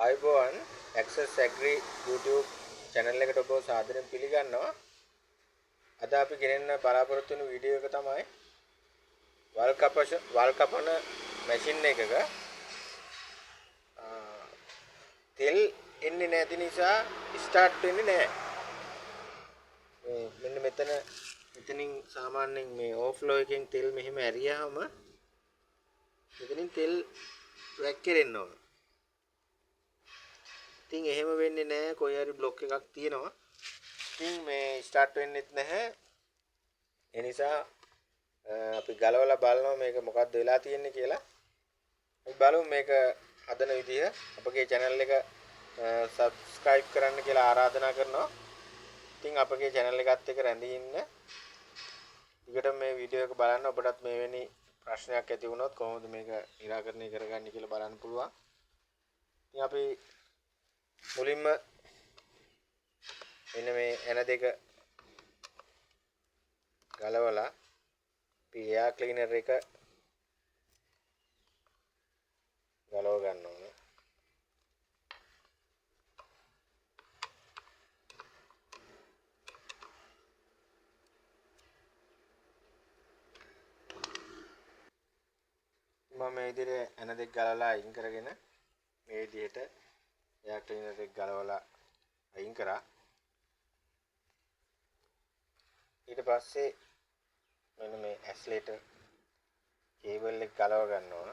ආයුබෝවන් Access Agri YouTube channel එකට ඔබව සාදරයෙන් පිළිගන්නවා. අද අපි ගෙනෙන්න බලාපොරොත්තු වෙන වීඩියෝ එක තමයි වල් කපන මැෂින් එකක තෙල් එන්නේ නැති නිසා ස්ටාර්ට් වෙන්නේ නැහැ. මෙන්න මෙතනින් සාමාන්‍යයෙන් මේ ඕවර්ෆ්ලෝ එකෙන් තෙල් මෙහෙම ඇරියාම මෙතනින් තෙල් වැක්කිරෙන්න ඕන. ඉතින් එහෙම වෙන්නේ නැහැ. කොයි හරි બ્લોක් එකක් තියෙනවා. ඉතින් මේ ස්ටාර්ට් වෙන්නෙත් නැහැ. ඒ නිසා අපි ගලවලා බලනවා මේක මොකද්ද වෙලා තියෙන්නේ කියලා. අපි බලමු මේක හදන විදිය. අපගේ channel එක subscribe කරන්න කියලා ආරාධනා කරනවා. ඉතින් අපගේ channel එකත් එක්ක රැඳී ඉන්න. ඊකට මේ වීඩියෝ එක බලන්න ඔබටත් මේ වෙනි ප්‍රශ්නයක් ඇති වුණොත් කොහොමද මේක निराකරණය කරගන්නේ කියලා බලන්න පුළුවන්. ඉතින් අපි මුලින්ම මෙන්න මේ එන දෙක ගලවලා අපි එයා ක්ලීනර් එක ගලව ගන්න ඕනේ. මම මේ විදිහට එන දෙක ගලවලා අයින් කරගෙන මේ විදිහට එයා ක්ලීනර් එක ගලවලා අයින් කරා. ඊට පස්සේ මෙන්න මේ ඇස්ලේටර් කේබල් එක ගලව ගන්න ඕන.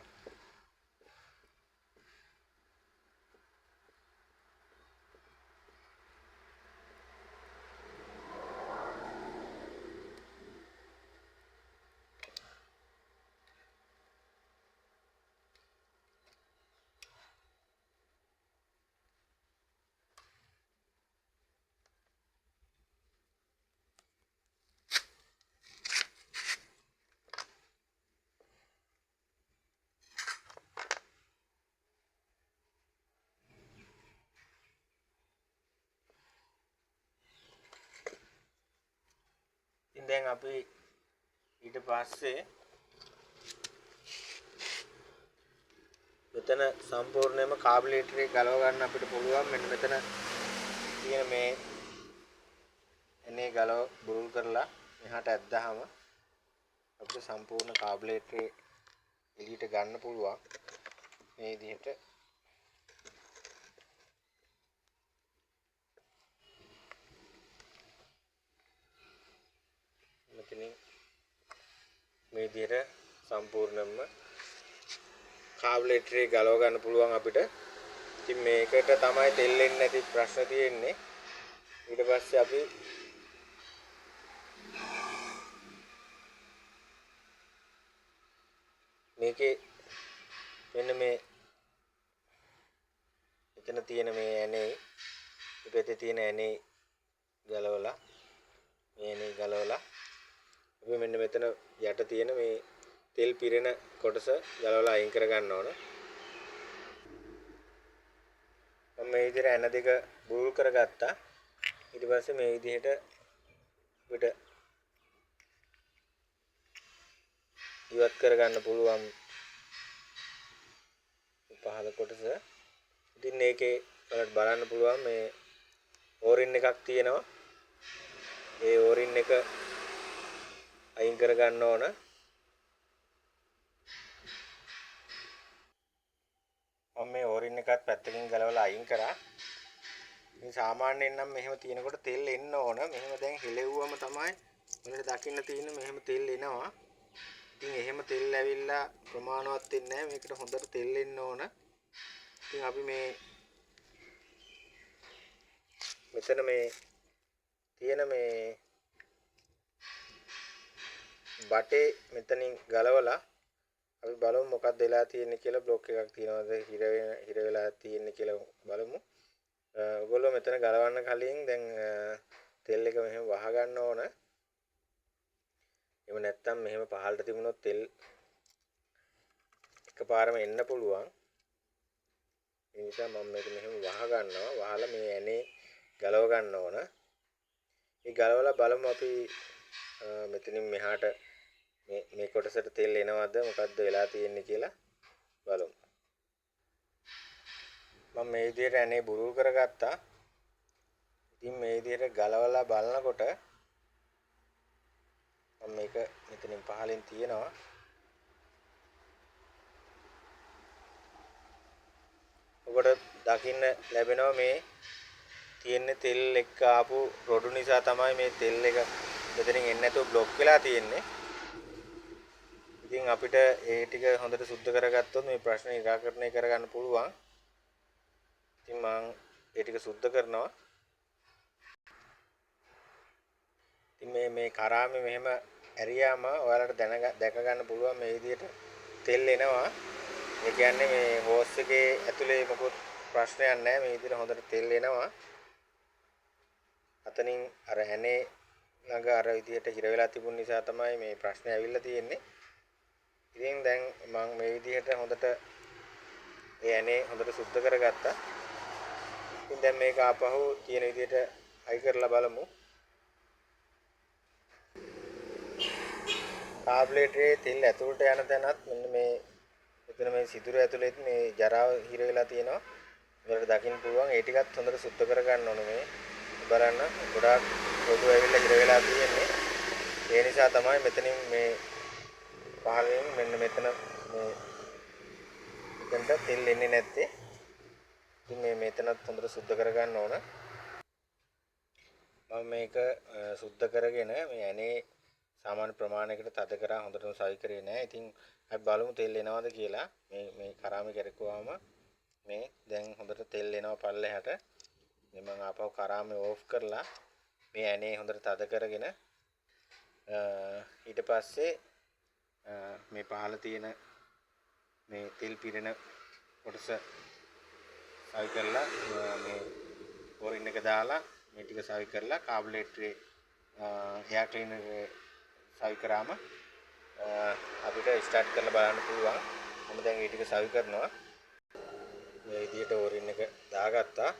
ඉතින් දැන් අපි ඊට පස්සේ මෙතන සම්පූර්ණයෙන්ම කාබුලේටර් එක ගලව ගන්න අපිට පුළුවන්. මෙන්න මෙතන තියෙන මේ එනේ ගලව බුරුල් කරලා මෙහාට ඇද්දාම අපිට සම්පූර්ණ කාබුලේටර් එළියට ගන්න පුළුවන්. මේ විදිහට මෙතනින් මේ විදිහට සම්පූර්ණයෙන්ම කාබුලේටර් එක ගලව ගන්න පුළුවන් අපිට. ඉතින් මේකට තමයි තෙල් එන්නේ නැති ප්‍රශ්න තියෙන්නේ. ඊට පස්සේ අපි මේකේ මෙන්න මේ එතන තියෙන මේ ඇනේ ඉපෙතේ තියෙන ඇනේ ගලවලා මේ ඇනේ ගලවලා අපි මෙන්න මෙතන යට තියෙන මේ තෙල් පිරෙන කොටස ගලවලා අයින් කර ගන්න ඕන. මම මේ විදිහට ඇන දෙක බුරුල් කරගත්තා. ඊට පස්සේ මේ විදිහට අපිට ඉවත් කර ගන්න පුළුවන් පහළ කොටස. ඉතින් මේකේ ඔයාලට බලන්න පුළුවන් මේ ඕරින් එකක් තියෙනවා. ඒ ඕරින් එක අයින් කර ගන්න ඕන. මම මේ ඕරින් එකත් පැත්තකින් ගලවලා අයින් කරා. ඉතින් සාමාන්‍යයෙන් නම් මෙහෙම තියෙනකොට තෙල් එන්න ඕන. මෙහෙම දැන් හෙලෙව්වම තමයි ඔයාලට දකින්න තියෙන්නේ මෙහෙම තෙල් එනවා. ඉතින් එහෙම තෙල් ඇවිල්ලා ප්‍රමාණවත් වෙන්නේ නැහැ. මේකට හොඳට තෙල් එන්න ඕන. ඉතින් අපි මේ මෙතන මේ තියෙන මේ බටේ මෙතනින් ගලවලා අපි බලමු මොකක්ද වෙලා තියෙන්නේ කියලා. બ્લોක් එකක් තියෙනවද හිර වෙලා තියෙන්නේ කියලා බලමු. ඔයගොල්ලෝ මෙතන ගලවන්න කලින් දැන් තෙල් එක මෙහෙම වහ ගන්න ඕන. එහෙම නැත්නම් මෙහෙම පහළට තිබුණොත් තෙල් එකපාරම එන්න පුළුවන්. ඒ නිසා මම මේක මෙහෙම වහ ගන්නවා. වහලා මේ ඇනේ ගලව ගන්න ඕන. මේ ගලවලා බලමු අපි මෙතනින් මෙහාට මේ කොටසට තෙල් එනවද මොකද්ද වෙලා තියෙන්නේ කියලා බලමු. මම මම මේ විදිහට ඇනේ බුරුල් කරගත්තා. ඉතින් මේ විදිහට ගලවලා බලනකොට මම මේක මෙතනින් පහලින් තියෙනවා. ඔබට දකින්න ලැබෙනවා මේ තියෙන තෙල් එක්ක ආපු රොඩු නිසා තමයි මේ තෙල් එක මෙතනින් එන්නේ නැතුව બ્લોක් වෙලා තියෙන්නේ. ඉතින් අපිට ඒ ටික හොඳට සුද්ධ කරගත්තොත් මේ ප්‍රශ්නේ निराකරණය කරගන්න පුළුවන්. ඉතින් මම ඒ ටික සුද්ධ කරනවා. ඉතින් මේ කරාමේ මෙහෙම ඇරියාම ඔයාලට දැක ගන්න පුළුවන් මේ විදිහට තෙල් එනවා. ඒ කියන්නේ මේ හෝස් එකේ ඇතුලේ මොකොත් ප්‍රශ්නයක් නැහැ. මේ විදිහට හොඳට තෙල් එනවා. අතනින් අර ඇනේ ළඟ අර විදිහට හිර වෙලා තිබුණ නිසා තමයි මේ ප්‍රශ්නේ ඇවිල්ලා තියෙන්නේ. ඉතින් දැන් මම මේ විදිහට හොඳට ඒ ඇනේ හොඳට සුද්ධ කරගත්තා. ඉතින් දැන් මේක ආපහු තියෙන විදිහට හයි කරලා බලමු. ටාබ්ලෙටේ තෙල් ඇතුළට යන තැනත් මෙන්න මේ එතන මේ සිදුර ඇතුළේ මේ ජරාව හිර වෙලා තියෙනවා. මේකට දකින්න පුළුවන්. ඒ ටිකත් හොඳට සුද්ධ කරගන්න ඕනේ මේ. බලන්න ගොඩාක් රොඩු ඇවිල්ලා හිර වෙලා තියෙන්නේ. ඒ නිසා තමයි මෙතනින් මේ පහළින් මෙන්න මෙතන මේ එතනට තෙල් එන්නේ නැත්තේ. ඉතින් මේ මෙතනත් හොඳට සුද්ධ කරගන්න ඕන. මම මේක සුද්ධ කරගෙන මේ ඇනේ සාමාන්‍ය ප්‍රමාණයකට තද කරා හොඳටම සවි කරේ නැහැ. ඉතින් අපි බලමු තෙල් එනවද කියලා. මේ කරාමේ කරකුවාම මේ දැන් හොඳට තෙල් එනවා පල්ලෙහාට. මේ මම ආපහු කරාමේ ඕෆ් කරලා මේ ඇනේ හොඳට තද කරගෙන ඊට පස්සේ මේ පහළ තියෙන මේ තෙල් පිරෙන කොටස සවි කරලා මේ ඕරින් එක දාලා මේ ටික සවි කරලා කාබුලේටරේ එයා ක්ලීනර් සවි කරාම අපිට ස්ටාර්ට් කරලා බලන්න පුළුවන්. මම දැන් මේ ටික සවි කරනවා. මේ විදිහට ඕරින් එක දාගත්තා.